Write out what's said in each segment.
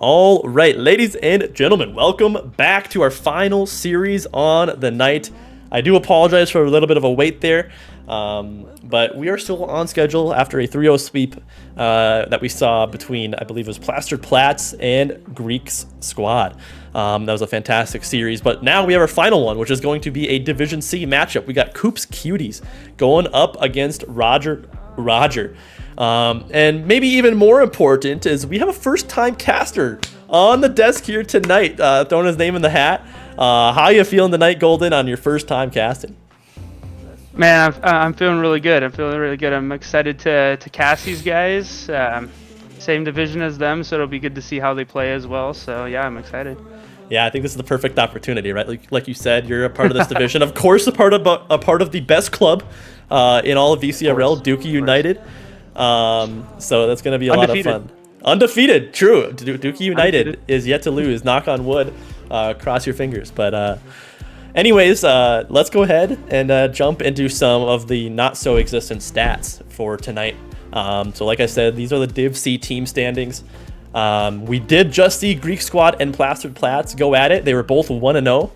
All right, ladies and gentlemen, welcome back to our final series on the night. I do apologize for a little bit of a wait there, but we are still on schedule after a 3-0 sweep that we saw between, I believe it was Plastered Plats and Greek's squad. That was a fantastic series, but now we have our final one, which is going to be a Division C matchup. We got COOP'S CUTIES going up against Roger. And maybe even more important is we have a first-time caster on the desk here tonight, throwing his name in the hat. How you feeling tonight, Golden, on your first time casting? Man, I'm feeling really good. I'm excited to cast these guys. Same division as them, so it'll be good to see how they play as well. So yeah, I'm excited. Yeah, I think this is the perfect opportunity, right? Like you said, you're a part of this division. Of course, a part of the best club in all of DCRL, Dookie United. So that's going to be a lot of fun. Undefeated, true. Dookie United is yet to lose. Knock on wood. Cross your fingers. But anyways, let's go ahead and jump into some of the not-so-existent stats for tonight. So like I said, these are the Div C team standings. We did just see Greek Squad and Plastered Plats go at it. They were both 1-0.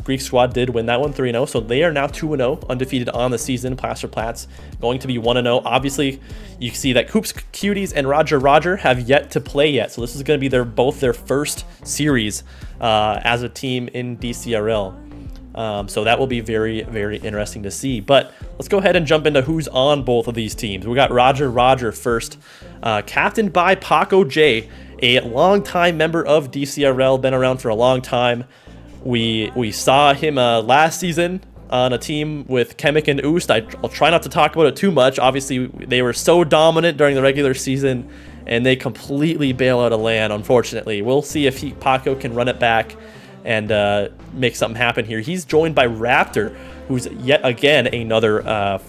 Greek Squad did win that one 3-0, so they are now 2-0, undefeated on the season. Plastered Plats going to be 1-0. Obviously, you see that COOP'S CUTIES and Roger have yet to play yet, so this is going to be both their first series as a team in DCRL. So that will be very, very interesting to see. But let's go ahead and jump into who's on both of these teams. We got Roger first, captained by Paco J, a longtime member of DCRL, been around for a long time. We saw him last season on a team with Chemic and Oost. I'll try not to talk about it too much. Obviously, they were so dominant during the regular season, and they completely bail out of LAN, unfortunately. We'll see if Paco can run it back and make something happen here. He's joined by Raptor, who's yet again another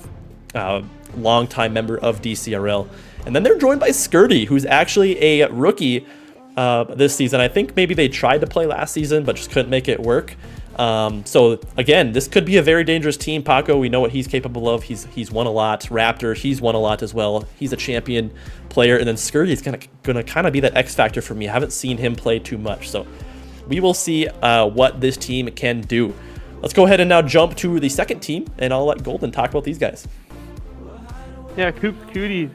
longtime member of DCRL. And then they're joined by Skirty, who's actually a rookie this season. I think maybe they tried to play last season, but just couldn't make it work. So again, this could be a very dangerous team. Paco, we know what he's capable of. He's won a lot. Raptor, he's won a lot as well. He's a champion player. And then Skirty is gonna kind of be that X factor for me. I haven't seen him play too much, so we will see what this team can do. Let's go ahead and now jump to the second team, and I'll let Golden talk about these guys. Yeah, CUTIES.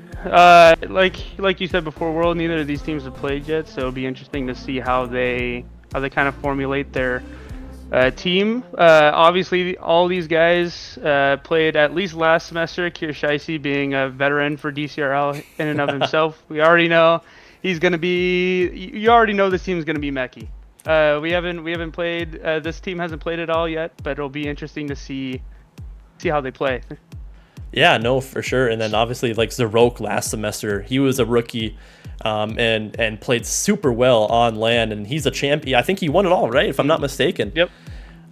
Like you said before, World, neither of these teams have played yet, so it'll be interesting to see how they kind of formulate their team. Obviously, all these guys played at least last semester. Kirshaisi being a veteran for DCRL in and of himself, we already know he's gonna be. You already know this team's gonna be mechy. We haven't played. This team hasn't played at all yet, but it'll be interesting to see how they play. Yeah, no, for sure. And then obviously like Zarok last semester, he was a rookie and played super well on LAN, and he's a champion. I think he won it all, right? If I'm not mistaken. Yep.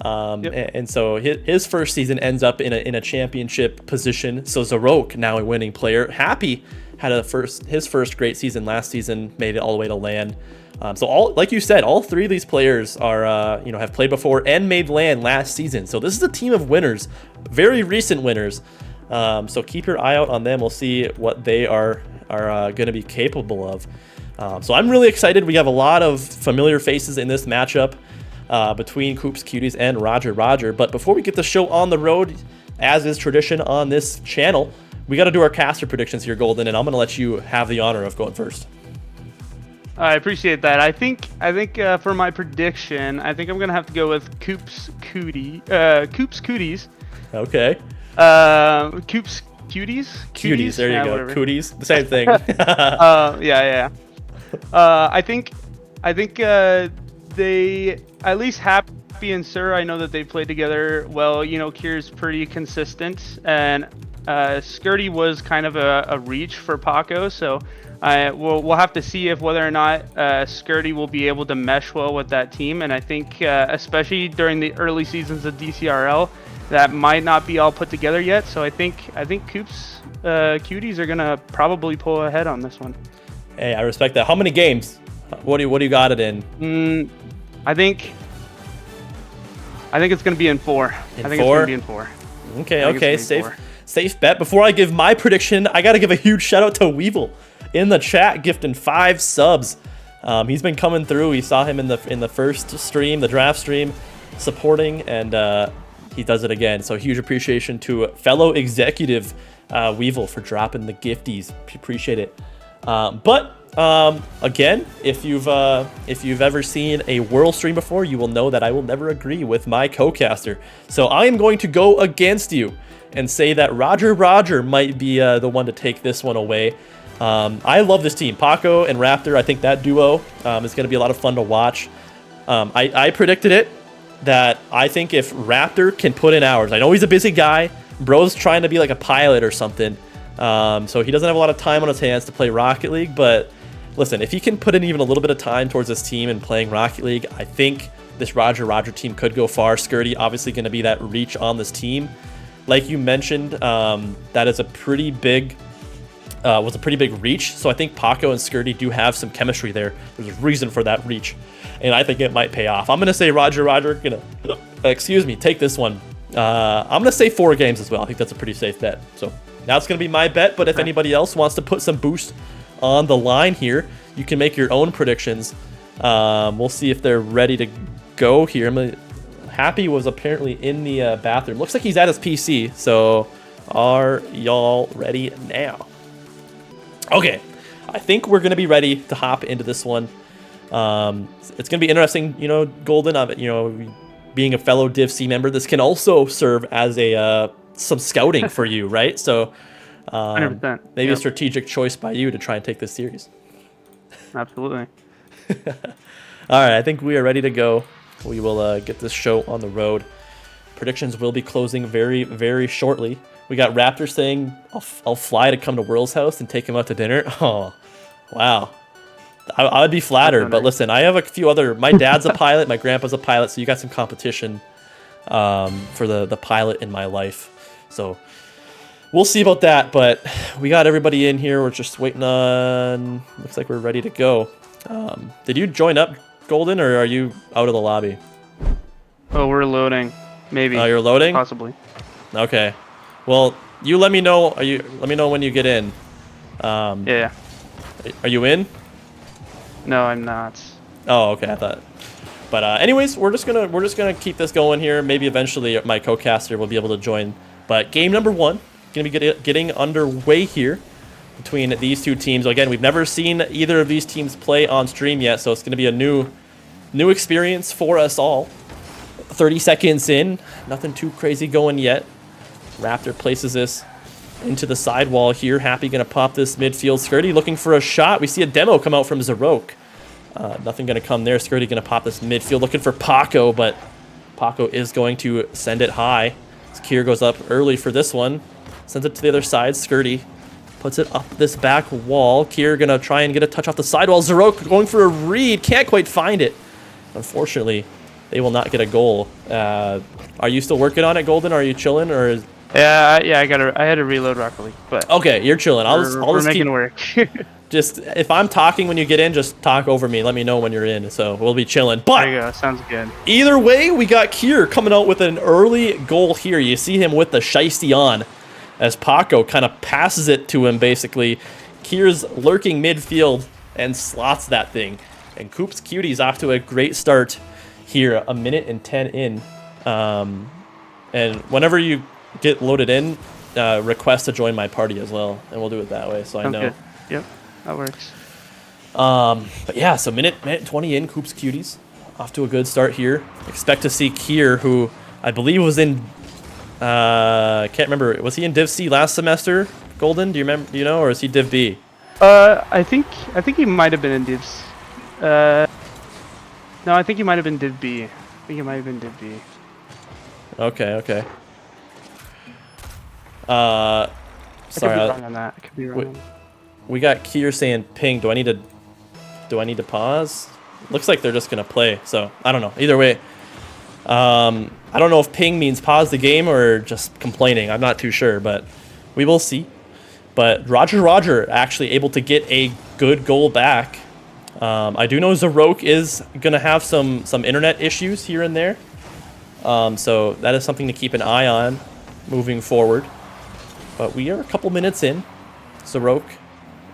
And so his first season ends up in a championship position. So Zarok, now a winning player. Happy had his first great season last season, made it all the way to LAN. So like you said, all three of these players are have played before and made LAN last season. So this is a team of winners, very recent winners. So keep your eye out on them. We'll see what they are going to be capable of. So I'm really excited. We have a lot of familiar faces in this matchup between COOP'S CUTIES and Roger. But before we get the show on the road, as is tradition on this channel, we got to do our caster predictions here, Golden, and I'm going to let you have the honor of going first. I appreciate that. I think for my prediction, I think I'm gonna have to go with COOP'S CUTIES. Okay. COOP'S CUTIES. There you go. Whatever. Cooties, the same thing. Yeah. I think they, at least Happy and Sir, I know that they played together well. Kier's pretty consistent, and Skirty was kind of a reach for Paco, so we'll have to see whether or not Skirty will be able to mesh well with that team. And I think especially during the early seasons of DCRL, that might not be all put together yet. So I think COOP'S CUTIES are gonna probably pull ahead on this one. Hey, I respect that. How many games? What do you got it in? I think it's gonna be in 4. It's gonna be in 4. Okay, safe bet. Before I give my prediction, I gotta give a huge shout out to Weevil in the chat, gifting 5 subs. He's been coming through. We saw him in the first stream, the draft stream, supporting, and he does it again. So huge appreciation to fellow executive Weevil for dropping the gifties. Appreciate it. Again, if you've ever seen a World stream before, you will know that I will never agree with my co-caster. So I am going to go against you and say that Roger might be the one to take this one away. I love this team, Paco and Raptor. I think that duo is going to be a lot of fun to watch. I predicted it that I think if Raptor can put in hours, I know he's a busy guy. Bro's trying to be like a pilot or something, so he doesn't have a lot of time on his hands to play Rocket League. But listen, if he can put in even a little bit of time towards this team and playing Rocket League, I think this Roger team could go far. Skirty obviously going to be that reach on this team. Like you mentioned, that is a pretty big was a pretty big reach. So I think Paco and Skirty do have some chemistry there. There's a reason for that reach, and I think it might pay off. I'm gonna say Roger gonna take this one. I'm gonna say 4 games as well. I think that's a pretty safe bet. So that's gonna be my bet. But if anybody else wants to put some boost on the line here, you can make your own predictions. We'll see if they're ready to go here. Happy was apparently in the bathroom. Looks like he's at his PC. So are y'all ready now? Okay, I think we're gonna be ready to hop into this one. It's gonna be interesting, you know, Golden. You know, being a fellow Div C member, this can also serve as a some scouting for you, right? So 100%. Maybe a strategic choice by you to try and take this series. Absolutely. All right, I think we are ready to go. We will get this show on the road. Predictions will be closing very, very shortly. We got Raptor saying, I'll fly to come to World's house and take him out to dinner. Oh, wow. I would be flattered, but listen, I have a few other... My dad's a pilot, my grandpa's a pilot, so you got some competition for the pilot in my life. So we'll see about that, but we got everybody in here. We're just waiting on... Looks like we're ready to go. Did you join up, Golden, or are you out of the lobby? Oh, we're loading. Maybe. Oh, you're loading? Possibly. Okay. Well, you let me know. Let me know when you get in. Yeah. Are you in? No, I'm not. Oh, okay. I thought. But anyways, we're just gonna keep this going here. Maybe eventually my co-caster will be able to join. But game number 1 gonna be getting underway here between these two teams. Again, we've never seen either of these teams play on stream yet, so it's gonna be a new experience for us all. 30 seconds in, nothing too crazy going yet. Raptor places this into the sidewall here. Happy gonna pop this midfield. Skirty looking for a shot. We see a demo come out from Zarok. Nothing gonna come there. Skirty gonna pop this midfield looking for Paco, but Paco is going to send it high. Kier goes up early for this one. Sends it to the other side. Skirty puts it up this back wall. Kier gonna try and get a touch off the sidewall. Zarok going for a read. Can't quite find it. Unfortunately, they will not get a goal. Are you still working on it, Golden? Are you chilling, or is... Yeah. I had to reload Rocket League, but okay, you're chilling. I'll just making keep, it work. just if I'm talking when you get in, just talk over me. Let me know when you're in, so we'll be chilling. But there you go. Sounds good. Either way, we got Kier coming out with an early goal here. You see him with the shiesty on, as Paco kind of passes it to him. Basically, Kier's lurking midfield and slots that thing. And COOP'S Cuties off to a great start here. 1 minute and 10 in. And whenever you get loaded in, request to join my party as well, and we'll do it that way, so I know. Good. Yep, that works. But yeah, so minute 20 in, COOP'S Cuties off to a good start here. Expect to see Kier, who I believe was in can't remember, was he in Div C last semester? Golden, do you remember? Do you know, or is he Div B? I think he might have been in Divs. No, I think he might have been Div B. I think he might have been Div B. Okay. Sorry, I could be wrong on that. I could be wrong. We got Kier saying ping. Do I need to pause? Looks like they're just gonna play, so I don't know. Either way, I don't know if ping means pause the game or just complaining. I'm not too sure, but we will see. But Roger actually able to get a good goal back. I do know Zarok is gonna have some internet issues here and there. So that is something to keep an eye on moving forward. But we are a couple minutes in. Zarok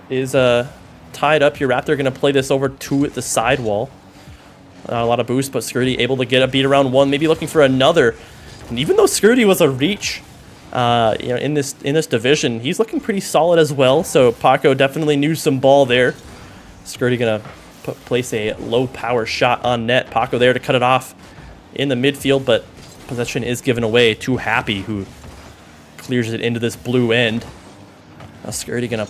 is tied up here. Raptor going to play this over to the sidewall. Not a lot of boost, but Skirty able to get a beat around one, maybe looking for another. And even though Skirty was a reach, in this division, he's looking pretty solid as well. So Paco definitely knew some ball there. Skirty gonna place a low power shot on net. Paco there to cut it off in the midfield, but possession is given away to Happy, who clears it into this blue end. Now Skirty gonna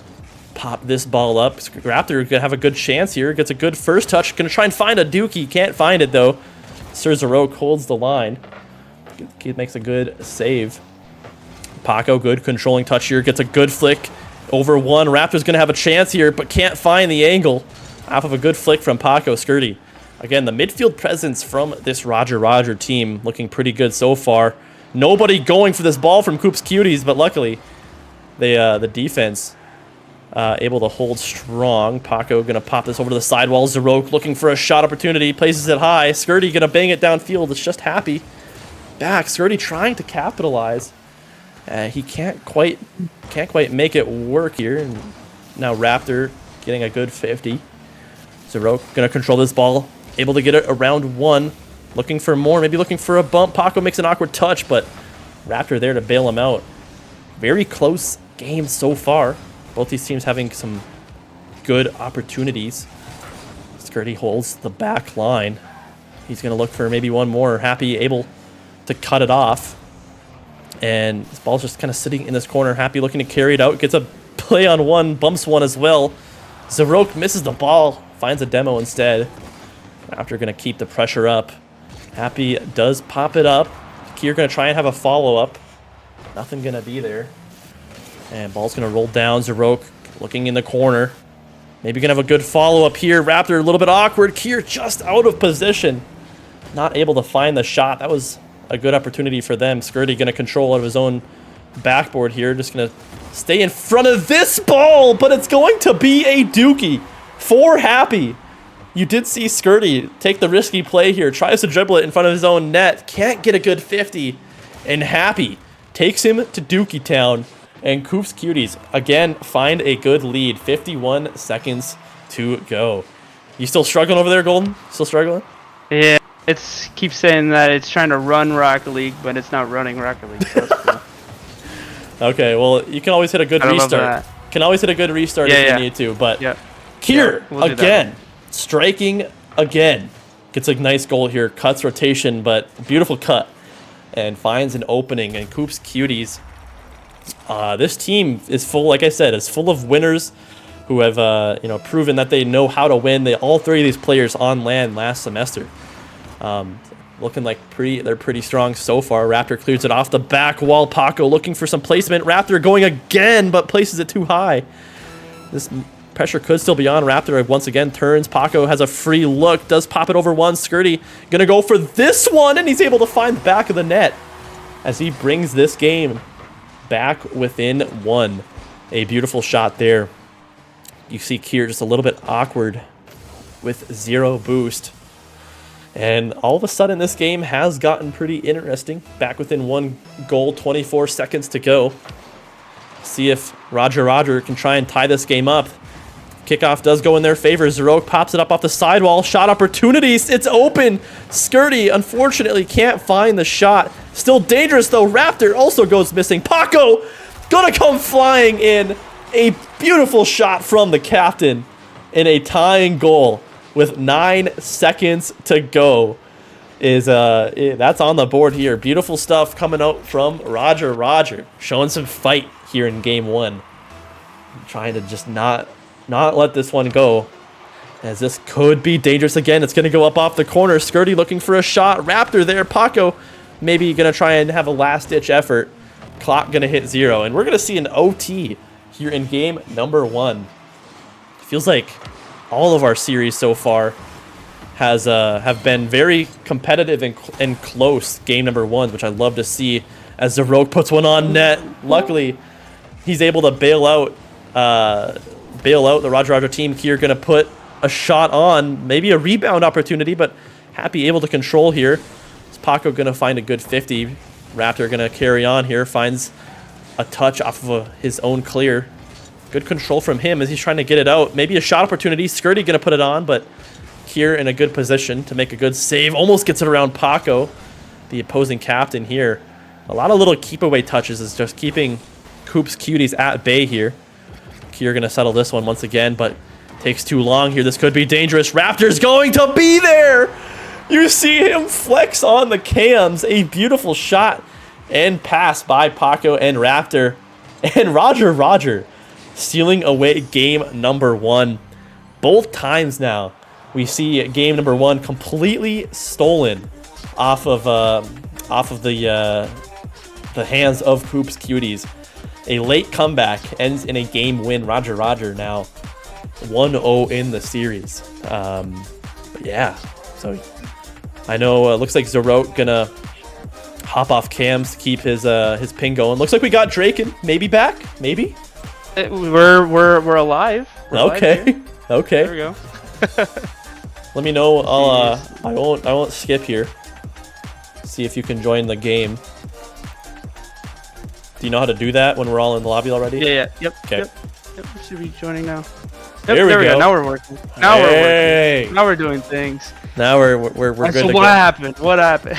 pop this ball up. Raptor gonna have a good chance here. Gets a good first touch. Gonna try and find a dookie. Can't find it though. Sir Zarok holds the line. He makes a good save. Paco, good controlling touch here. Gets a good flick over one. Raptor's gonna have a chance here, but can't find the angle. Off of a good flick from Paco. Skirty. Again, the midfield presence from this Roger team looking pretty good so far. Nobody going for this ball from COOP'S Cuties, but luckily the defense able to hold strong. Paco gonna pop this over to the sidewall. Zarok looking for a shot opportunity, places it high. Skirty gonna bang it downfield. It's just Happy. Back. Skirty trying to capitalize. He can't quite make it work here. And now Raptor getting a good 50. Zarok gonna control this ball. Able to get it around one. Looking for more, maybe looking for a bump. Paco makes an awkward touch, but Raptor there to bail him out. Very close game so far. Both these teams having some good opportunities. Skirty holds the back line. He's going to look for maybe one more. Happy able to cut it off. And this ball's just kind of sitting in this corner. Happy looking to carry it out. Gets a play on one, bumps one as well. Zarok misses the ball, finds a demo instead. Raptor going to keep the pressure up. Happy does pop it up. Kier going to try and have a follow-up. Nothing going to be there. And ball's going to roll down. Zarok looking in the corner. Maybe going to have a good follow-up here. Raptor a little bit awkward. Kier just out of position. Not able to find the shot. That was a good opportunity for them. Skirty going to control out of his own backboard here. Just going to stay in front of this ball, but it's going to be a dookie for Happy. You did see Skirty take the risky play here. Tries to dribble it in front of his own net. Can't get a good 50. And Happy takes him to Dookie Town. And COOP'S Cuties, again, find a good lead. 51 seconds to go. You still struggling over there, Golden? Still struggling? Yeah, it's keeps saying that it's trying to run Rocket League, but it's not running Rocket League. So that's cool. Okay, well, you can always hit a good restart. Can always hit a good restart if you need to. But Kier, we'll again, striking again. Gets a nice goal here. Cuts rotation, but beautiful cut. And finds an opening. And COOP'S Cuties, this team is full, like I said, is full of winners who have proven that they know how to win. All three of these players on land last semester. Looking like they're pretty strong so far. Raptor clears it off the back wall. Paco looking for some placement. Raptor going again, but places it too high. This pressure could still be on. Raptor once again turns. Paco has a free look. Does pop it over one. Skirty gonna go for this one, and he's able to find the back of the net as he brings this game back within one. A beautiful shot there. You see Kier just a little bit awkward with zero boost. And all of a sudden, this game has gotten pretty interesting. Back within one goal, 24 seconds to go. See if Roger can try and tie this game up. Kickoff does go in their favor. Zarok pops it up off the sidewall. Shot opportunities. It's open. Skirty, unfortunately, can't find the shot. Still dangerous, though. Raptor also goes missing. Paco gonna come flying in. A beautiful shot from the captain in a tying goal. With 9 seconds to go, that's on the board here. Beautiful stuff coming out from Roger, showing some fight here in game one. Trying to just not let this one go, as this could be dangerous again. It's going to go up off the corner. Skirty looking for a shot. Raptor there. Paco maybe going to try and have a last-ditch effort. Clock going to hit 0, and we're going to see an OT here in game number 1. Feels like all of our series so far have been very competitive and close game number 1s, which I love to see, as Zarok puts one on net. Luckily, he's able to bail out the Roger team. Here going to put a shot on, maybe a rebound opportunity, but Happy able to control here. Is Paco going to find a good 50? Raptor going to carry on here, finds a touch off of his own clear. Good control from him as he's trying to get it out. Maybe a shot opportunity. Skirty going to put it on, but Kier in a good position to make a good save. Almost gets it around Paco, the opposing captain here. A lot of little keep away touches is just keeping COOP'S Cuties at bay here. Kier going to settle this one once again, but takes too long here. This could be dangerous. Raptor's going to be there. You see him flex on the cams. A beautiful shot and pass by Paco and Raptor. And Roger stealing away game number 1. Both times now we see game number 1 completely stolen off of the hands of COOP'S Cuties. A late comeback ends in a game win. Roger now 1-0 in the series. But yeah, so I know looks like Zerote gonna hop off cams to keep his ping going. Looks like we got Draken maybe back, maybe. We're alive. Okay. Okay. There we go. Let me know. I won't skip here. See if you can join the game. Do you know how to do that when we're all in the lobby already? Yeah. Yep. Okay. Yep. We should be joining now. Yep, there we go. Now we're working. Now we're working. Now we're doing things. Now we're good so to what go. happened? What happened?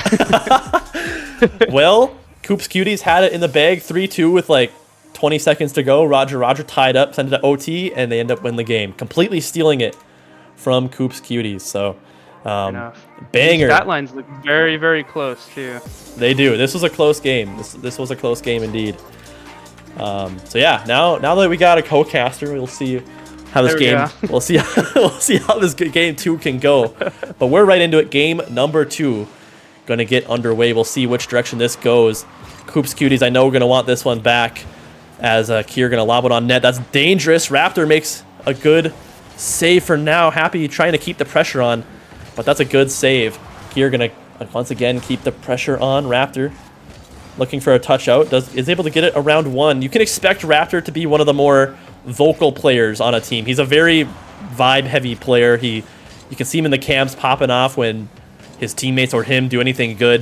Well, COOP'S Cuties had it in the bag 3-2 with like 20 seconds to go. Roger tied up, sent it to OT, and they end up winning the game, completely stealing it from COOP'S Cuties. So, banger. Stat lines look very, very close too. They do. This was a close game. This was a close game indeed. So yeah, now that we got a co-caster, we'll see how this game. We'll see how this game 2 can go. But we're right into it. Game number 2 going to get underway. We'll see which direction this goes. COOP'S Cuties, I know we're going to want this one back as Kier going to lob it on net. That's dangerous. Raptor makes a good save for now. Happy trying to keep the pressure on, but that's a good save. Kier going to once again keep the pressure on. Raptor looking for a touch out. Is able to get it around 1. You can expect Raptor to be one of the more vocal players on a team. He's a very vibe-heavy player. You can see him in the camps popping off when his teammates or him do anything good,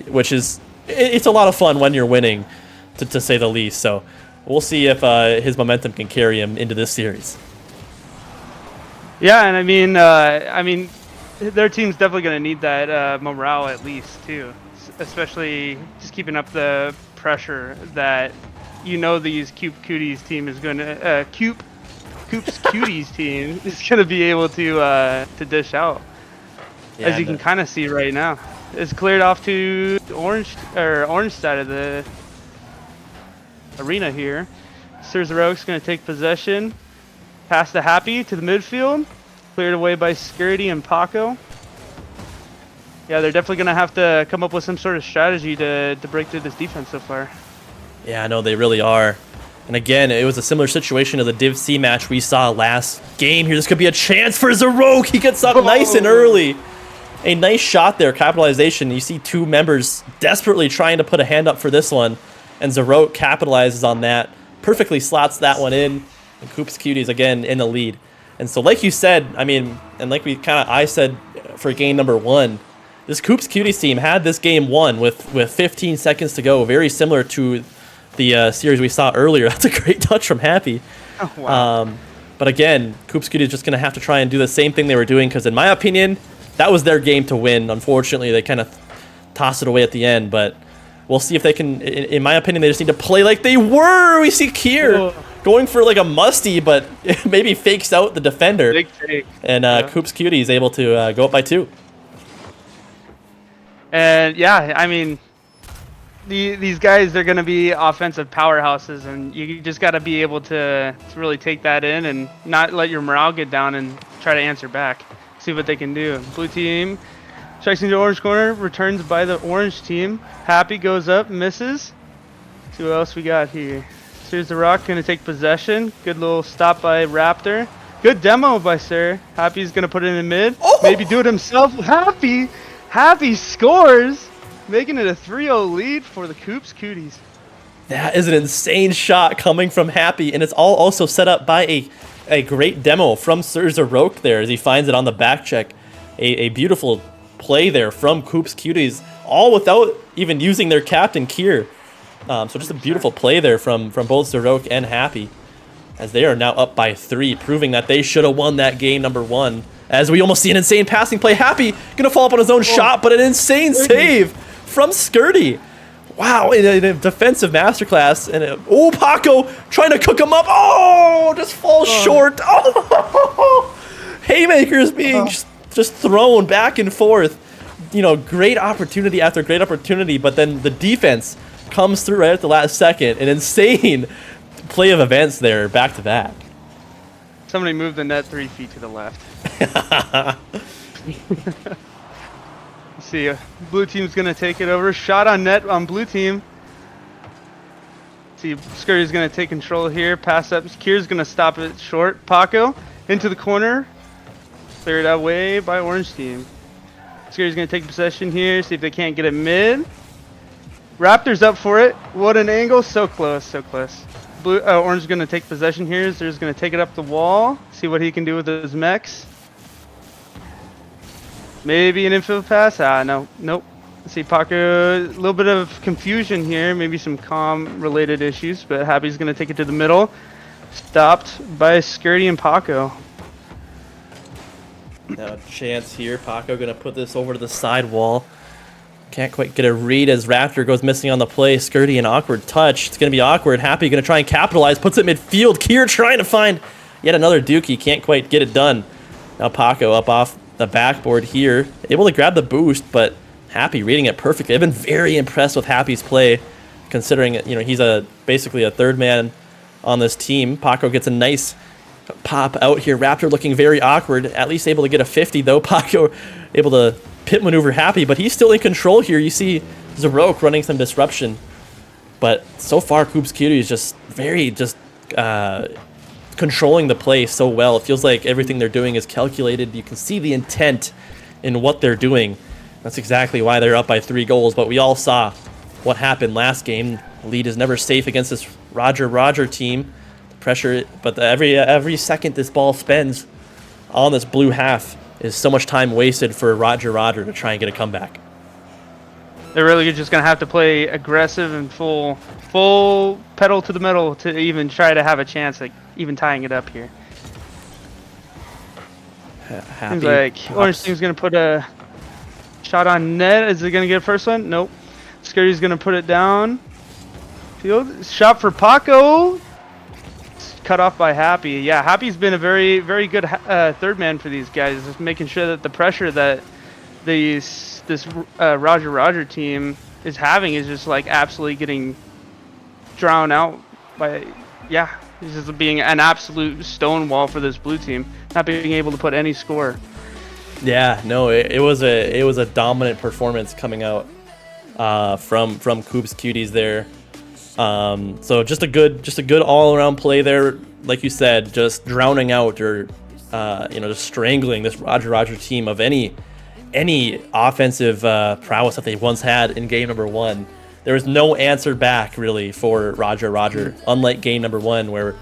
which is it's a lot of fun when you're winning, to say the least. So we'll see if his momentum can carry him into this series. Yeah, and I mean, their team's definitely going to need that morale at least too, especially just keeping up the pressure that these COOP'S Cuties team is going to COOP'S Cuties team is going to be able to dish out. Yeah, as you can kind of see right now, it's cleared off to the orange side of the arena here. Zerote's going to take possession, pass the Happy to the midfield, cleared away by Skirty and Paco. Yeah, they're definitely going to have to come up with some sort of strategy to break through this defense so far. Yeah, I know they really are. And again, it was a similar situation to the Div C match we saw last game here. This could be a chance for Zerote. He gets up nice and early. A nice shot there, capitalization. You see 2 members desperately trying to put a hand up for this one, and Zerote capitalizes on that. Perfectly slots that one in, and COOP'S Cuties again in the lead. And so like you said, I mean, and like I said for game number 1, this COOP'S Cuties team had this game won with 15 seconds to go, very similar to the series we saw earlier. That's a great touch from Happy. Oh, wow. But again, COOP'S Cuties just going to have to try and do the same thing they were doing, because in my opinion, that was their game to win. Unfortunately, they kind of tossed it away at the end, but we'll see if they can. In my opinion, they just need to play like they were. We see Kier going for like a musty, but maybe fakes out the defender. Big fake. And COOP'S Cuties is able to go up by 2. And yeah, I mean, these guys, they're going to be offensive powerhouses, and you just got to be able to really take that in and not let your morale get down and try to answer back. See what they can do. Blue team strikes into orange corner, returns by the orange team. Happy goes up, misses. See what else we got here. Here's the Rock going to take possession. Good little stop by Raptor. Good demo by Sir. Happy's going to put it in the mid. Oh! Maybe do it himself. Happy scores, making it a 3-0 lead for the COOP'S Cuties. That is an insane shot coming from Happy, and it's all also set up by a great demo from Sir Zerote there as he finds it on the back check. A beautiful play there from COOP'S Cuties, all without even using their captain Kier. So just a beautiful play there from both Zerote and Happy. as they are now up by 3, proving that they should have won that game number 1. As we almost see an insane passing play. Happy gonna fall up on his own shot, but an insane save from Skirty. Wow, in a defensive masterclass. And Paco trying to cook him up. Oh, just falls short. Oh, haymakers being just thrown back and forth. You know, great opportunity after great opportunity, but then the defense comes through right at the last second. An insane play of events there, back to back. Somebody moved the net 3 feet to the left. See, blue team's gonna take it over. Shot on net on blue team. See, Skirty's gonna take control here. Pass up. Kier's gonna stop it short. Paco into the corner. Cleared away by orange team. Skirty's gonna take possession here. See if they can't get it mid. Raptors up for it. What an angle! So close, so close. Blue, orange is gonna take possession here. Zer's gonna take it up the wall. See what he can do with his mechs. Maybe an infield pass. No, nope. Let's see, Paco. A little bit of confusion here. Maybe some related issues, but Happy's gonna take it to the middle. Stopped by Skirty and Paco. Now a chance here. Paco gonna put this over to the side wall. Can't quite get a read as Raptor goes missing on the play. Skirty, an awkward touch. It's going to be awkward. Happy going to try and capitalize. Puts it midfield. Kier trying to find yet another Dookie. Can't quite get it done. Now Paco up off the backboard here. Able to grab the boost, but Happy reading it perfectly. I've been very impressed with Happy's play, considering, you know, he's basically a third man on this team. Paco gets a nice pop out here. Raptor looking very awkward. At least able to get a 50, though. Paco able to pit maneuver Happy, but he's still in control here. You see Zarok running some disruption, but so far COOP'S Cuties just controlling the play so well. It feels like everything they're doing is calculated. You can see the intent in what they're doing. That's exactly why they're up by 3 goals, but we all saw what happened last game. The lead is never safe against this Roger team. The pressure, but every second this ball spends on this blue half is so much time wasted for Roger to try and get a comeback. They're really just going to have to play aggressive and full pedal to the metal to even try to have a chance at even tying it up here. Seems like orange team's going to put a shot on net. Is it going to get a first one? Nope. Skirty's going to put it down. Field shot for Paco. Cut off by Happy. Yeah, Happy's been a very, very good third man for these guys, just making sure that the pressure that this Roger team is having is just like absolutely getting drowned out by, yeah, it's just being an absolute stonewall for this blue team, not being able to put any score. Yeah, no, it was a dominant performance coming out from COOP'S Cuties there. So just a good all-around play there, like you said, just drowning out or just strangling this Roger team of any offensive prowess that they once had in game number 1. There was no answer back really for Roger, unlike game number 1 where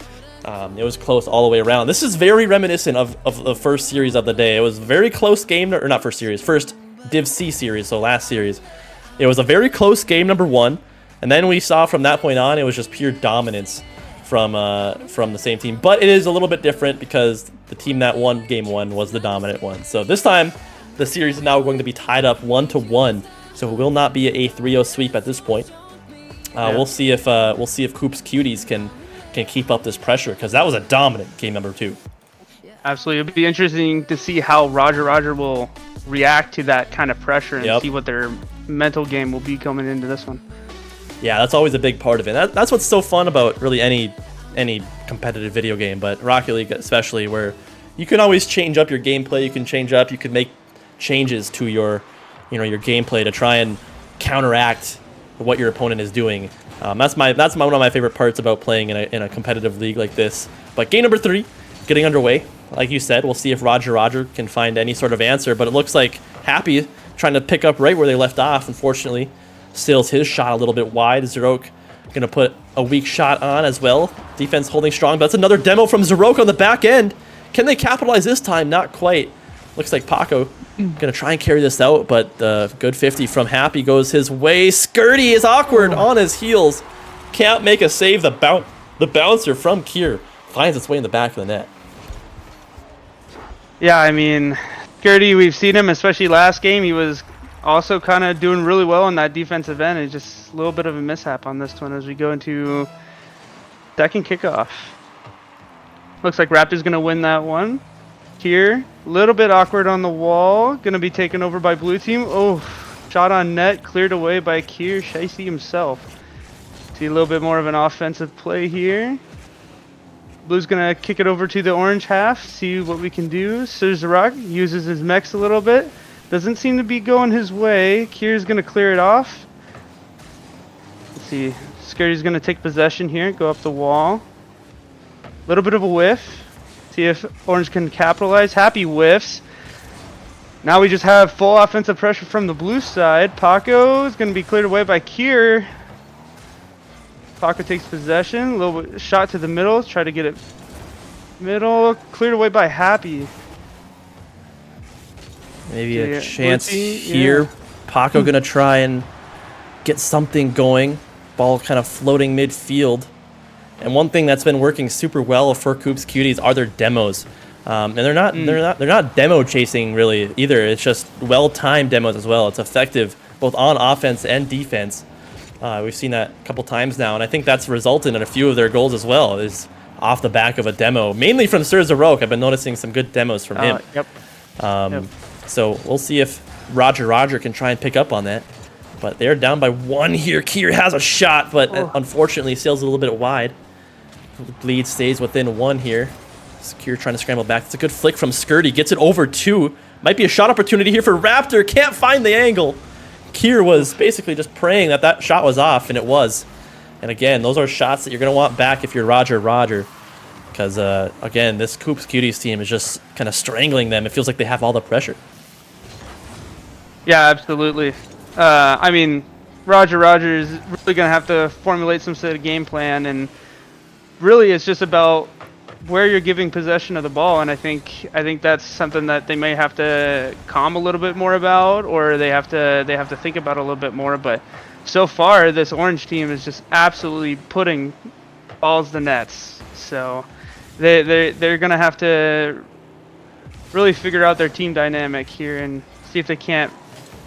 it was close all the way around. This is very reminiscent of the first series of the day. It was a very close game, or not first series, first Div C series, so last series. It was a very close game number 1. And then we saw from that point on, it was just pure dominance from the same team. But it is a little bit different because the team that won game 1 was the dominant one. So this time, the series is now going to be tied up 1-1. So it will not be a 3-0 sweep at this point. We'll see if COOP'S Cuties can keep up this pressure, because that was a dominant game number 2. Absolutely, it'll be interesting to see how Roger will react to that kind of pressure and see what their mental game will be coming into this one. Yeah, that's always a big part of it. That's what's so fun about really any competitive video game, but Rocket League especially, where you can always change up your gameplay. You can make changes to your gameplay to try and counteract what your opponent is doing. That's one of my favorite parts about playing in a competitive league like this. But game number 3 getting underway. Like you said, we'll see if Roger can find any sort of answer. But it looks like Happy trying to pick up right where they left off. Unfortunately, steals his shot a little bit wide. Zarok gonna put a weak shot on as well. Defense holding strong, but that's another demo from Zarok on the back end. Can they capitalize this time? Not quite. Looks like Paco gonna try and carry this out, but the good 50 from Happy goes his way. Skirty is awkward on his heels. Can't make a save. The bouncer from Kier finds its way in the back of the net. Yeah, I mean, Gertie, we've seen him, especially last game. He was also kind of doing really well on that defensive end. It's just a little bit of a mishap on this one as we go into second kickoff. Looks like Raptors going to win that one. Here, a little bit awkward on the wall. Going to be taken over by blue team. Oh, shot on net, cleared away by Kier Scheisse himself. See a little bit more of an offensive play here. Blue's going to kick it over to the orange half, see what we can do. Suzarak uses his mechs a little bit. Doesn't seem to be going his way. Kier's going to clear it off. Let's see. Scary's going to take possession here, go up the wall. A little bit of a whiff. See if orange can capitalize. Happy whiffs. Now we just have full offensive pressure from the blue side. Paco is going to be cleared away by Kier. Paco takes possession. A little bit shot to the middle. Try to get it middle. Cleared away by Happy. Maybe a chance here. Yeah. Paco going to try and get something going. Ball kind of floating midfield. And one thing that's been working super well for COOP'S Cuties are their demos. And they're not demo chasing really either. It's just well-timed demos as well. It's effective both on offense and defense. We've seen that a couple times now, and I think that's resulted in a few of their goals as well, is off the back of a demo, mainly from Sir Zarok. I've been noticing some good demos from him. Yep. So we'll see if Roger can try and pick up on that. But they're down by one here. Kier has a shot, but unfortunately sails a little bit wide. Lead stays within one here. Kier trying to scramble back. It's a good flick from Skirty. Gets it over two. Might be a shot opportunity here for Raptor. Can't find the angle. Kier was basically just praying that that shot was off, and it was. And again, those are shots that you're going to want back if you're Roger. Because, again, this COOP'S Cuties team is just kind of strangling them. It feels like they have all the pressure. Yeah, absolutely. I mean, Roger is really going to have to formulate some sort of game plan, and really it's just about where you're giving possession of the ball, and I think that's something that they may have to calm a little bit more about, or they have to think about a little bit more. But so far, this orange team is just absolutely putting balls to nets. So they're gonna have to really figure out their team dynamic here and see if they can't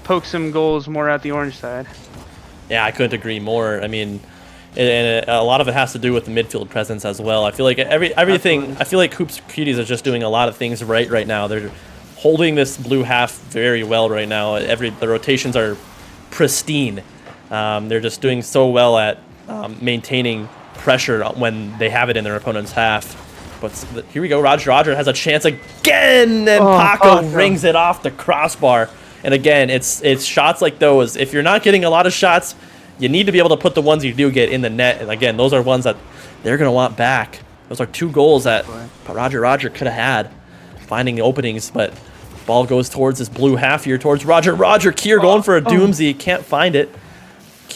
poke some goals more at the orange side. Yeah, I couldn't agree more. I mean, and a lot of it has to do with the midfield presence as well. I feel like everything. Absolutely. I feel like COOP'S Cuties are just doing a lot of things right now. They're holding this blue half very well right now. The rotations are pristine. They're just doing so well at maintaining pressure when they have it in their opponent's half. But here we go. Roger has a chance again, and Paco rings it off the crossbar. And again, it's shots like those. If you're not getting a lot of shots, you need to be able to put the ones you do get in the net. And again, those are ones that they're going to want back. Those are two goals that Roger could have had, finding the openings. But ball goes towards this blue half here, towards Roger. Kier going for a doomsy. Can't find it.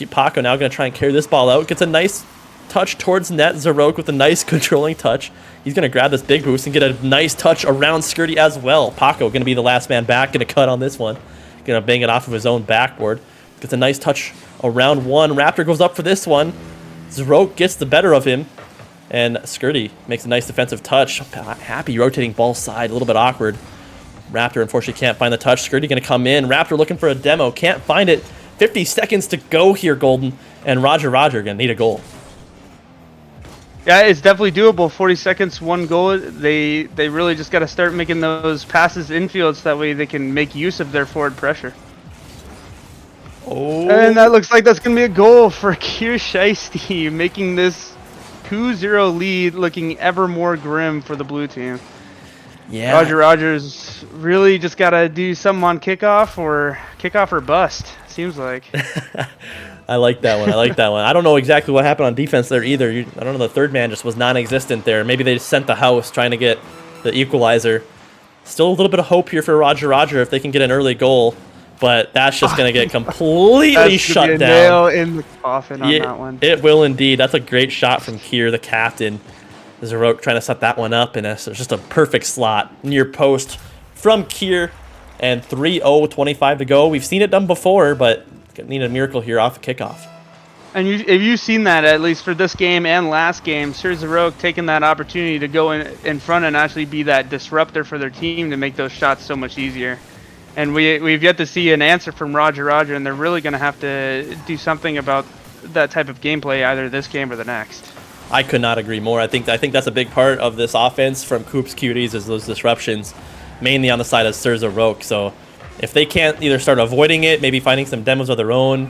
Paco now going to try and carry this ball out. Gets a nice touch towards net. Zarok with a nice controlling touch. He's going to grab this big boost and get a nice touch around Skirty as well. Paco going to be the last man back. Going to cut on this one. Going to bang it off of his own backboard. Gets a nice touch around one. Raptor goes up for this one. Zarok gets the better of him. And Skirty makes a nice defensive touch. Happy rotating ball side. A little bit awkward. Raptor unfortunately can't find the touch. Skirty going to come in. Raptor looking for a demo. Can't find it. 50 seconds to go here, Golden. And Roger going to need a goal. Yeah, it's definitely doable. 40 seconds, one goal. They really just got to start making those passes infield so that way they can make use of their forward pressure. Oh. And that looks like that's going to be a goal for Kier Scheisse, making this 2-0 lead looking ever more grim for the blue team. Yeah. Rogers really just got to do something on kickoff or bust, seems like. I like that one. I don't know exactly what happened on defense there either. I don't know, the third man just was non-existent there. Maybe they just sent the house trying to get the equalizer. Still a little bit of hope here for Roger if they can get an early goal. But that's just going to get completely shut down. Nail in the coffin on that one. It will indeed. That's a great shot from Kier, the captain. Zarok trying to set that one up, and it's just a perfect slot near post from Kier. And 3-0 with 25 to go. We've seen it done before, but need a miracle here off the kickoff. And have you seen that, at least for this game and last game, Rogue taking that opportunity to go in front and actually be that disruptor for their team to make those shots so much easier. And we've yet to see an answer from Roger, and they're really going to have to do something about that type of gameplay either this game or the next. I could not agree more. I think that's a big part of this offense from COOP'S Cuties is those disruptions, mainly on the side of Rogue. So if they can't either start avoiding it, maybe finding some demos of their own,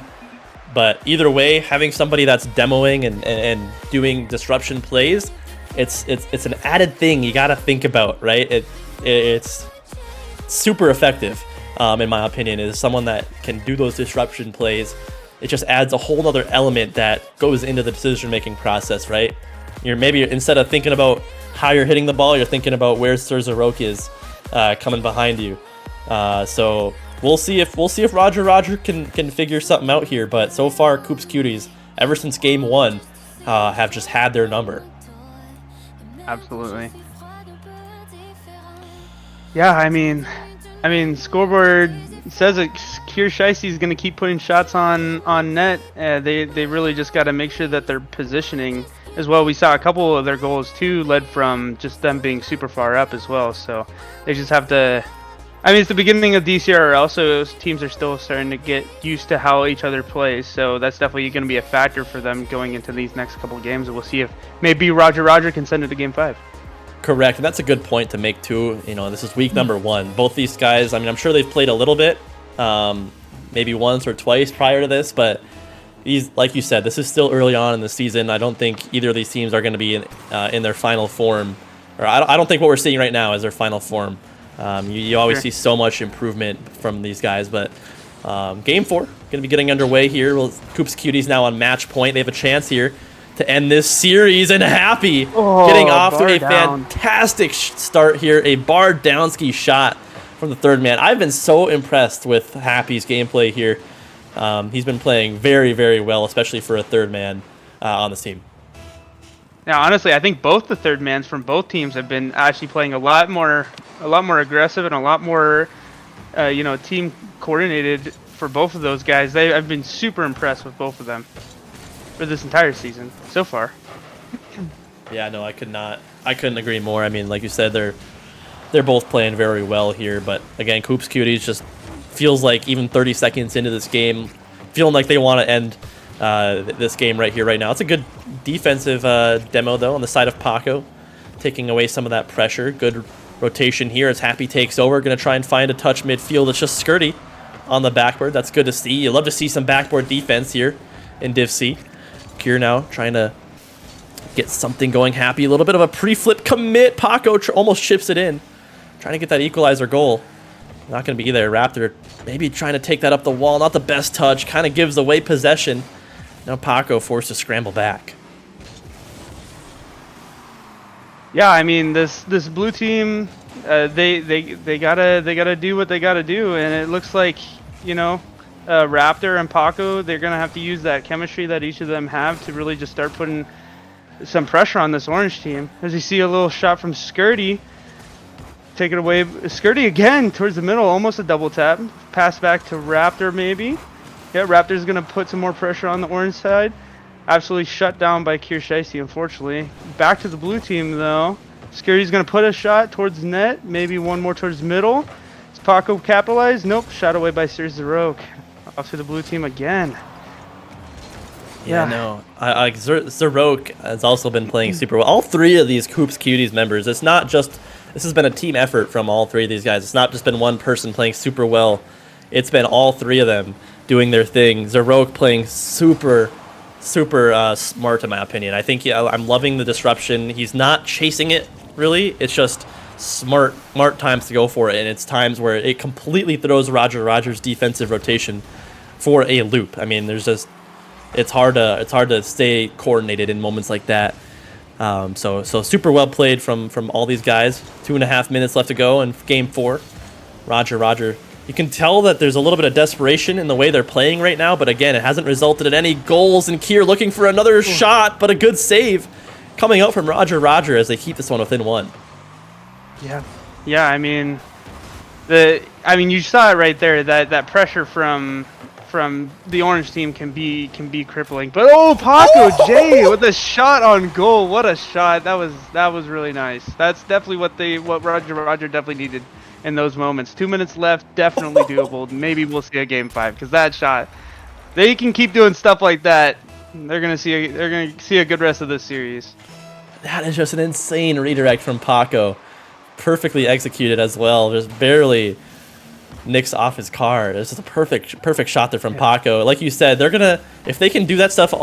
but either way, having somebody that's demoing and doing disruption plays, it's an added thing you got to think about, right? It's super effective, in my opinion, is someone that can do those disruption plays. It just adds a whole other element that goes into the decision-making process, right? Maybe instead of thinking about how you're hitting the ball, you're thinking about where Rogue is coming behind you. So we'll see if Roger can figure something out here. But so far, COOP'S Cuties, ever since game 1, have just had their number. Absolutely. Yeah, I mean, scoreboard says that Shiesty is going to keep putting shots on net. They really just got to make sure that their positioning as well. We saw a couple of their goals too led from just them being super far up as well. So they just have to. I mean, it's the beginning of DCRL, so those teams are still starting to get used to how each other plays. So that's definitely going to be a factor for them going into these next couple of games. And we'll see if maybe Roger can send it to Game 5. Correct, and that's a good point to make too. This is week number 1. Both these guys, I mean, I'm sure they've played a little bit, maybe once or twice prior to this, but like you said, this is still early on in the season. I don't think either of these teams are going to be in their final form, or I don't think what we're seeing right now is their final form. You always see so much improvement from these guys, but game 4 going to be getting underway here. COOP'S Cuties now on match point. They have a chance here to end this series, and Happy getting off to a fantastic start here. A bar downski shot from the third man. I've been so impressed with Happy's gameplay here. He's been playing very, very well, especially for a third man on this team. Now, honestly, I think both the third mans from both teams have been actually playing a lot more aggressive and a lot more, team coordinated for both of those guys. I've been super impressed with both of them for this entire season so far. Yeah, no, I couldn't agree more. I mean, like you said, they're both playing very well here, but again, COOP'S Cuties just feels like even 30 seconds into this game, feeling like they want to end this game right here, right now. It's a good defensive demo, though, on the side of Paco, taking away some of that pressure. Good rotation here as Happy takes over. Going to try and find a touch midfield. It's just Skirty on the backboard. That's good to see. You love to see some backboard defense here in Div C. Kier now trying to get something going. Happy, a little bit of a pre-flip commit. Paco almost chips it in. Trying to get that equalizer goal. Not going to be there. Raptor maybe trying to take that up the wall. Not the best touch. Kind of gives away possession. Now Paco forced to scramble back. Yeah, I mean this blue team, they gotta do what they gotta do, and it looks like Raptor and Paco, they're gonna have to use that chemistry that each of them have to really just start putting some pressure on this orange team. As you see a little shot from Skirty, take it away. Skirty again towards the middle, almost a double tap. Pass back to Raptor maybe. Yeah, Raptor's gonna put some more pressure on the orange side. Absolutely shut down by Shiesty, unfortunately. Back to the blue team though. Skirty's gonna put a shot towards net, maybe one more towards middle. Is Paco capitalized? Nope, shot away by Rogue. Off to the blue team again. Yeah, no. Rogue has also been playing super well. All 3 of these COOP'S Cuties members, it's not just, this has been a team effort from all 3 of these guys. It's not just been one person playing super well. It's been all 3 of them doing their thing. Rogue playing super smart, in my opinion. I think I'm loving the disruption. He's not chasing it, really. It's just smart times to go for it, and it's times where it completely throws Roger's defensive rotation for a loop. I mean, it's hard to stay coordinated in moments like that. So super well played from all these guys. 2.5 minutes left to go in game 4. Roger. You can tell that there's a little bit of desperation in the way they're playing right now, but again, it hasn't resulted in any goals, and Kier looking for another shot, but a good save coming out from Roger as they keep this one within 1. Yeah, I mean you saw it right there, that pressure from from the orange team can be crippling. But oh, Paco Jay with a shot on goal. What a shot. That was really nice. That's definitely what Roger definitely needed in those moments. 2 minutes left, definitely doable. Maybe we'll see a game 5 because that shot. They can keep doing stuff like that. They're gonna see a good rest of this series. That is just an insane redirect from Paco. Perfectly executed as well. Just barely nicks off his card. It's just a perfect shot there from Paco. Like you said, they're gonna, if they can do that stuff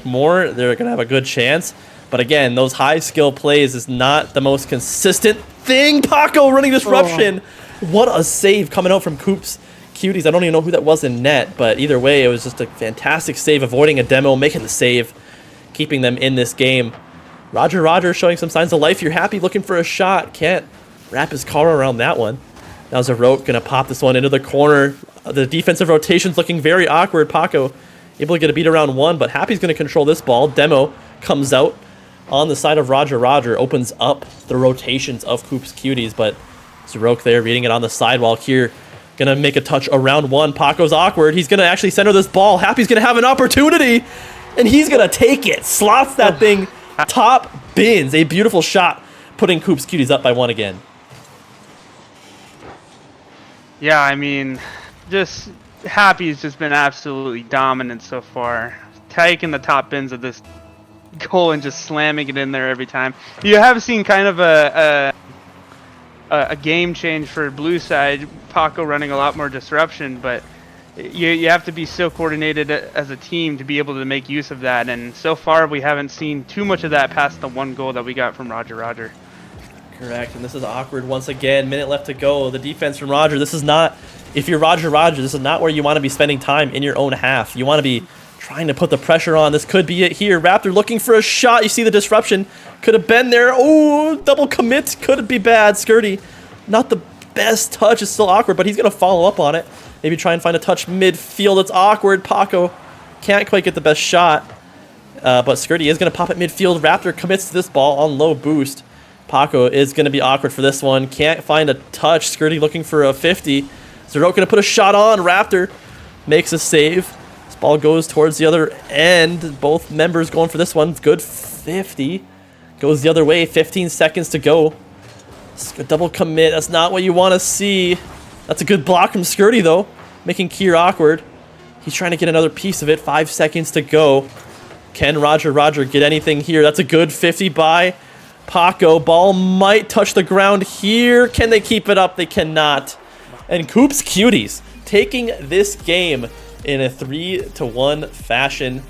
more, they're gonna have a good chance. But again, those high skill plays is not the most consistent thing. Paco running disruption. Oh. What a save coming out from COOP'S. Cuties. I don't even know who that was in net, but either way, it was just a fantastic save, avoiding a demo, making the save, keeping them in this game. Roger showing some signs of life. You're happy, looking for a shot. Can't wrap his car around that one. Now Zarok gonna pop this one into the corner. The defensive rotation's looking very awkward. Paco able to get a beat around 1, but Happy's gonna control this ball. Demo comes out on the side of Roger, opens up the rotations of COOP'S Cuties, but Zarok there reading it on the sidewall here. Gonna make a touch around 1. Paco's awkward. He's gonna actually center this ball. Happy's gonna have an opportunity, and he's gonna take it. Slots that thing. Top bins. A beautiful shot, putting COOP'S Cuties up by 1 again. Yeah, I mean, just Happy's just been absolutely dominant so far. Taking the top bins of this goal and just slamming it in there every time. You have seen kind of a game change for blue side. Paco running a lot more disruption, but you have to be so coordinated as a team to be able to make use of that. And so far, we haven't seen too much of that past the 1 goal that we got from Roger. Correct, and this is awkward once again. Minute left to go. The defense from Roger. This is not, if you're Roger, this is not where you want to be spending time in your own half. You want to be trying to put the pressure on. This could be it here. Raptor looking for a shot. You see the disruption. Could have been there. Oh, double commit. Could be bad. Skirty, not the best touch. It's still awkward, but he's going to follow up on it. Maybe try and find a touch midfield. It's awkward. Paco can't quite get the best shot, but Skirty is going to pop it midfield. Raptor commits to this ball on low boost. Paco is going to be awkward for this one. Can't find a touch. Skirty looking for a 50. Zarok going to put a shot on. Raptor makes a save. This ball goes towards the other end. Both members going for this one. Good 50. Goes the other way. 15 seconds to go. A double commit. That's not what you want to see. That's a good block from Skirty, though, making Kier awkward. He's trying to get another piece of it. 5 seconds to go. Can Roger get anything here? That's a good 50 by Paco. Ball might touch the ground here. Can they keep it up? They cannot. And COOP'S Cuties taking this game in a 3-1 fashion.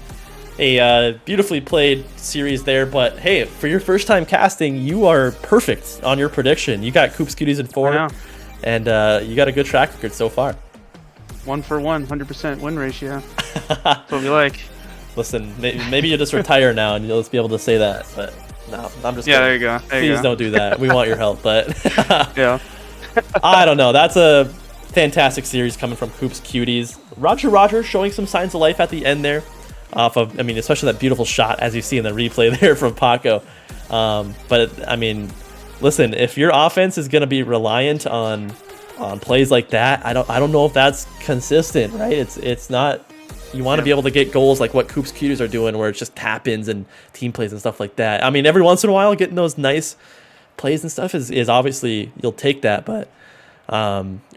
A beautifully played series there, but hey, for your first time casting, you are perfect on your prediction. You got COOP'S Cuties in 4, and you got a good track record so far. 1 for 1, 100% win ratio. That's what we like. Listen, maybe you just retire now and you'll just be able to say that, but no, I'm just kidding. There you go. Please don't do that. We want your help, but yeah. I don't know. That's a fantastic series coming from COOP'S Cuties. Roger showing some signs of life at the end there. Off of, I mean, especially that beautiful shot as you see in the replay there from Paco. But I mean, listen, if your offense is going to be reliant on plays like that, I don't know if that's consistent, right? It's not. You want to be able to get goals like what COOP'S Cuties are doing, where it's just tap-ins and team plays and stuff like that. I mean, every once in a while, getting those nice plays and stuff is obviously, you'll take that. But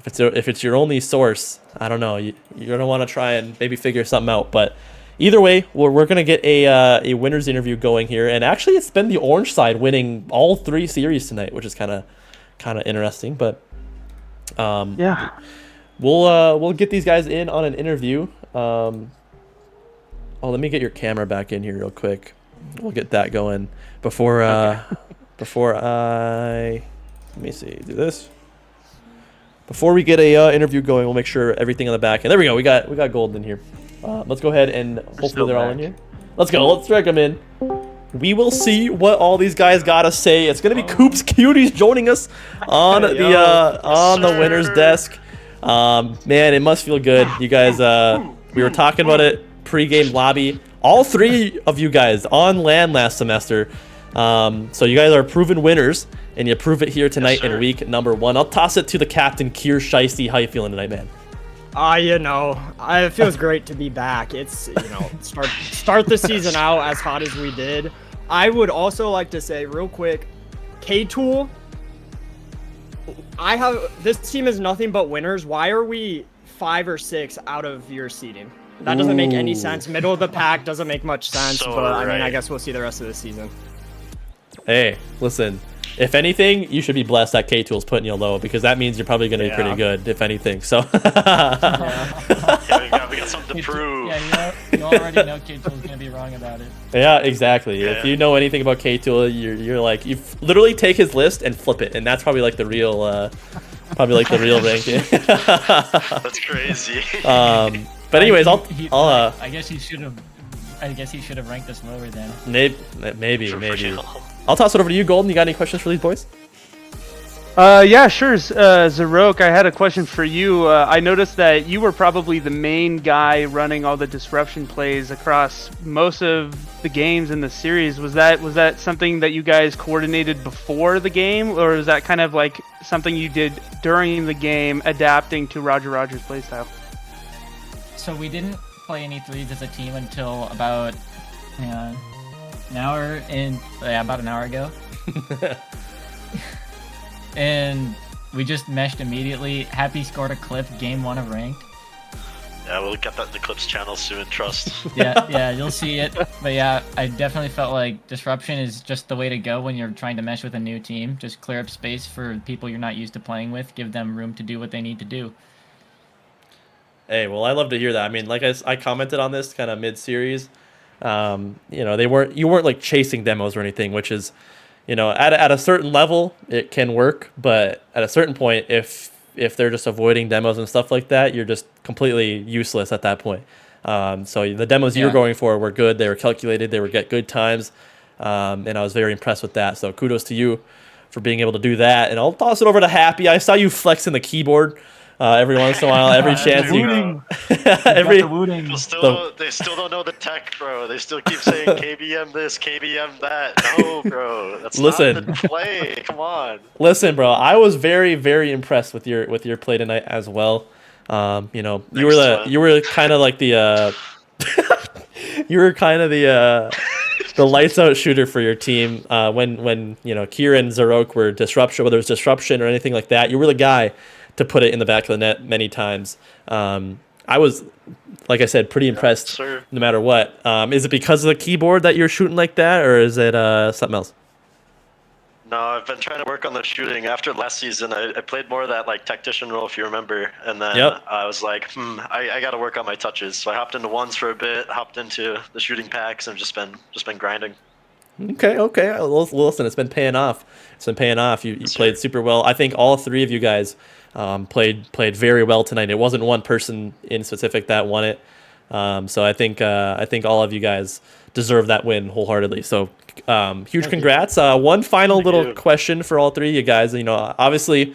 if it's your only source, I don't know. You're gonna want to try and maybe figure something out. But either way, we're gonna get a winners interview going here, and actually, it's been the orange side winning all 3 series tonight, which is kind of interesting. But yeah. We'll get these guys in on an interview. Let me get your camera back in here real quick. We'll get that going before let me see, do this. Before we get a interview going, we'll make sure everything on the back. And there we go. We got Golden in here. Let's go ahead and hopefully they're all in here. Let's go. Let's drag them in. We will see what all these guys gotta say. It's gonna be COOP'S Cuties joining us on the winner's desk. Man, it must feel good. You guys, we were talking about it pre-game lobby. All 3 of you guys on LAN last semester. So you guys are proven winners, and you prove it here tonight in week number 1. I'll toss it to the captain, Kier Shiesty. How you feeling tonight, man? It feels great to be back. It's, start the season out as hot as we did. I would also like to say real quick, K-Tool, this team is nothing but winners. Why are we 5 or 6 out of your seeding? That doesn't make any sense. Middle of the pack doesn't make much sense, So but I mean, I right. guess we'll see the rest of the season. Hey, listen. If anything, you should be blessed that K-Tool's putting you low because that means you're probably going to be pretty good, if anything. So. Yeah, we got something to prove. Yeah, you already know K-Tool's gonna be wrong about it. Yeah, exactly. Yeah. If you know anything about K-Tool, you're like you literally take his list and flip it, and that's probably like the real, ranking. That's crazy. But anyways, I guess he should have ranked us lower then. maybe. real. I'll toss it over to you, Golden. You got any questions for these boys? Yeah, sure. Zarok, I had a question for you. I noticed that you were probably the main guy running all the disruption plays across most of the games in the series. Was that something that you guys coordinated before the game, or is that kind of like something you did during the game, adapting to Roger Rogers' playstyle? So we didn't play any threes as a team until about about an hour ago. And we just meshed immediately. Happy scored a clip, game 1 of ranked. Yeah, we'll get that in the Clips channel soon, trust. Yeah, you'll see it. But yeah, I definitely felt like disruption is just the way to go when you're trying to mesh with a new team. Just clear up space for people you're not used to playing with, give them room to do what they need to do. Hey, well, I love to hear that. I mean, like I commented on this kind of mid-series. You weren't like chasing demos or anything, which is, at a certain level it can work, but at a certain point, if they're just avoiding demos and stuff like that, you're just completely useless at that point. So the demos you were going for were good. They were calculated. They were get good times, and I was very impressed with that. So kudos to you for being able to do that. And I'll toss it over to Happy. I saw you flexing the keyboard. Every once in a while, every chance you. They still don't know the tech, bro. They still keep saying KBM this, KBM that. No, bro, that's not the play. Come on. Listen, bro. I was very, very impressed with your play tonight as well. You were kind of like the the lights out shooter for your team. When Kieran and Zarok were disruption, whether it was disruption or anything like that, you were the guy to put it in the back of the net many times. I was, like I said, pretty impressed no matter what. Is it because of the keyboard that you're shooting like that, or is it something else? No, I've been trying to work on the shooting. After last season, I played more of that like tactician role, if you remember, and then I was like, I got to work on my touches. So I hopped into ones for a bit, hopped into the shooting packs, and just been grinding. Okay. Well, listen, it's been paying off. You played super well. I think all 3 of you guys played very well tonight. It wasn't one person in specific that won it. So I think all of you guys deserve that win wholeheartedly. So huge congrats. One final little question for all 3 of you guys. Obviously,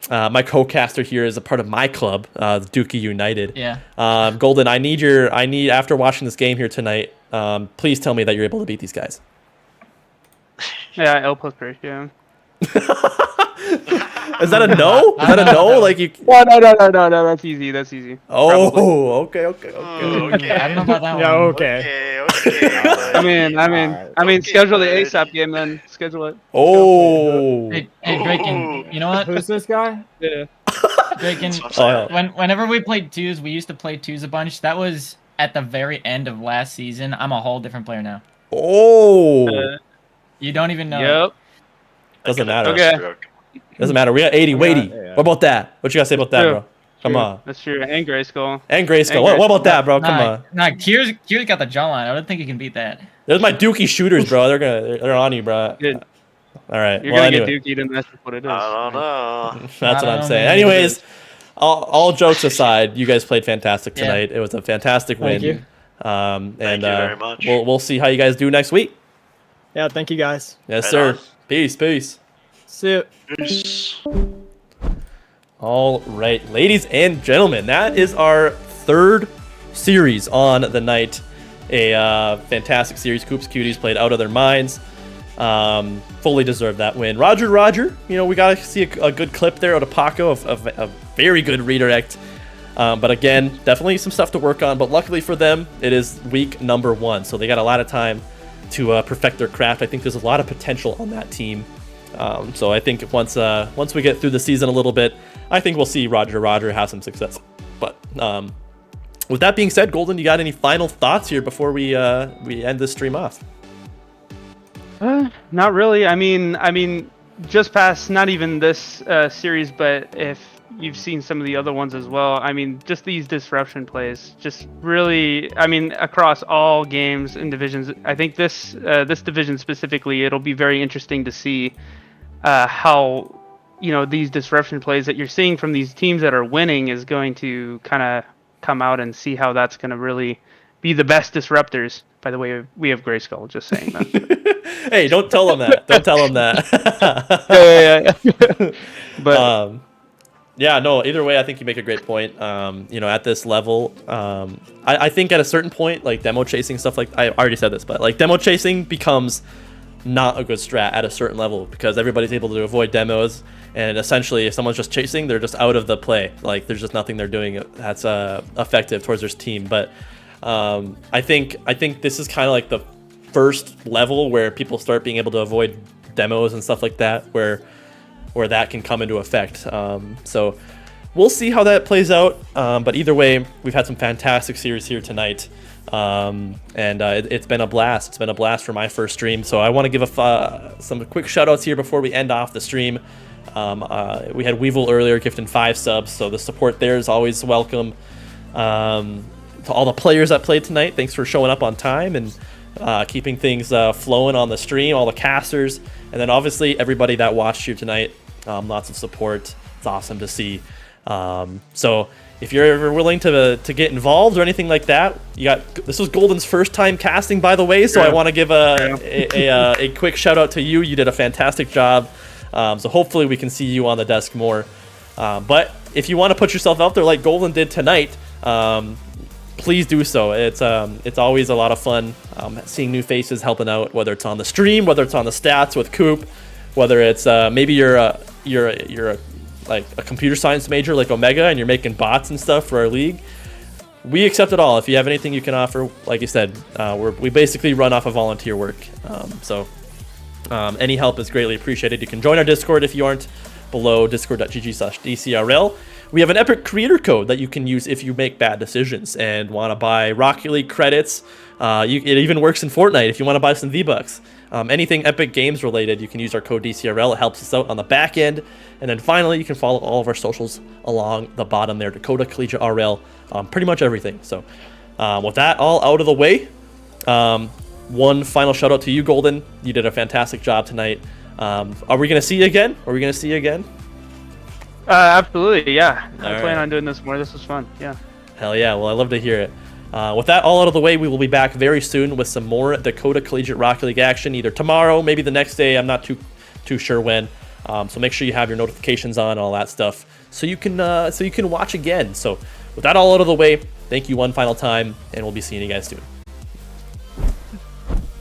my co-caster here is a part of my club, Dookie United. Yeah. Golden, I need after watching this game here tonight. Please tell me that you're able to beat these guys. Yeah, L plus ratio. Is that a no? Is that a no? Like you? Well, no. That's easy. Oh, okay. I don't know about that one. Yeah, okay. I mean, schedule the ASAP game then. Schedule it. Oh. Hey, Draken, you know what? Who's this guy? Yeah. Draken, whenever we played twos, we used to play twos a bunch. That was at the very end of last season. I'm a whole different player now. Oh. You don't even know. Yep. Doesn't matter. Okay. Doesn't matter. We got 80. Weighty. What about that? What you gotta say about that, bro? Come on. That's true. And Grayskull. What about that, bro? Come on. Nah, Kier's got the jawline. I don't think he can beat that. There's my Dookie shooters, bro. They're on you, bro. Good. All right. You're gonna get Dookied, and that's what it is. I don't know. That's what I'm saying. Anyways, all jokes aside, you guys played fantastic tonight. It was a fantastic win. Thank you. Thank you very much. We'll see how you guys do next week. Yeah, thank you guys. Yes, Right sir. on. Peace. See you. Peace. All right, ladies and gentlemen, that is our 3rd series on the night. A fantastic series. COOP'S Cuties played out of their minds. Fully deserved that win. Roger, we got to see a good clip there out of Paco of a very good redirect. But again, definitely some stuff to work on. But luckily for them, it is week number 1, so they got a lot of time to perfect their craft. I think there's a lot of potential on that team. So I think once we get through the season a little bit, I think we'll see Roger have some success. But with that being said, Golden, you got any final thoughts here before we end this stream off? Not really. I mean, just past not even this series, but if you've seen some of the other ones as well. I mean, just these disruption plays, just really. I mean, across all games and divisions. I think this division specifically, it'll be very interesting to see how these disruption plays that you're seeing from these teams that are winning is going to kind of come out, and see how that's going to really be the best disruptors. By the way, we have Grayskull, just saying that. Hey, don't tell them that. Don't tell them that. Yeah. But yeah, no, either way, I think you make a great point. At this level, I think at a certain point, like demo chasing, stuff like, I already said this, but like demo chasing becomes not a good strat at a certain level, because everybody's able to avoid demos, and essentially if someone's just chasing, they're just out of the play. Like there's just nothing they're doing that's effective towards their team. But I think this is kind of like the first level where people start being able to avoid demos and stuff like that, where that can come into effect. So we'll see how that plays out. But either way, we've had some fantastic series here tonight. It's been a blast. It's been a blast for my first stream. So I want to give some quick shout outs here before we end off the stream. We had Weevil earlier gifting 5 subs, so the support there is always welcome. To all the players that played tonight, thanks for showing up on time and keeping things flowing on the stream, all the casters, and then obviously everybody that watched you tonight. Lots of support. It's awesome to see. So if you're ever willing to get involved or anything like that, this was Golden's first time casting, by the way, so I want to give a quick shout out to you. You did a fantastic job. So hopefully we can see you on the desk more. But if you want to put yourself out there like Golden did tonight, please do so. It's always a lot of fun seeing new faces helping out, whether it's on the stream, whether it's on the stats with Coop, whether it's maybe you're like a computer science major like Omega and you're making bots and stuff for our league. We accept it all. If you have anything you can offer, like you said, we basically run off of volunteer work. So any help is greatly appreciated. You can join our Discord if you aren't below, discord.gg/DCRL. We have an Epic creator code that you can use if you make bad decisions and want to buy Rocket League credits. It even works in Fortnite if you want to buy some V-Bucks. Anything Epic Games related, you can use our code DCRL. It helps us out on the back end. And then finally, you can follow all of our socials along the bottom there, Dakota Collegiate RL, pretty much everything. So with that all out of the way, one final shout out to you, Golden. You did a fantastic job tonight. Are we going to see you again? Absolutely, yeah. I plan right. on doing this more. This was fun. Yeah. Hell yeah. Well, I love to hear it. With that all out of the way, we will be back very soon with some more Dakota Collegiate Rocket League action, either tomorrow, maybe the next day. I'm not too sure when. So make sure you have your notifications on and all that stuff so you can watch again. So with that all out of the way, thank you one final time, and we'll be seeing you guys soon.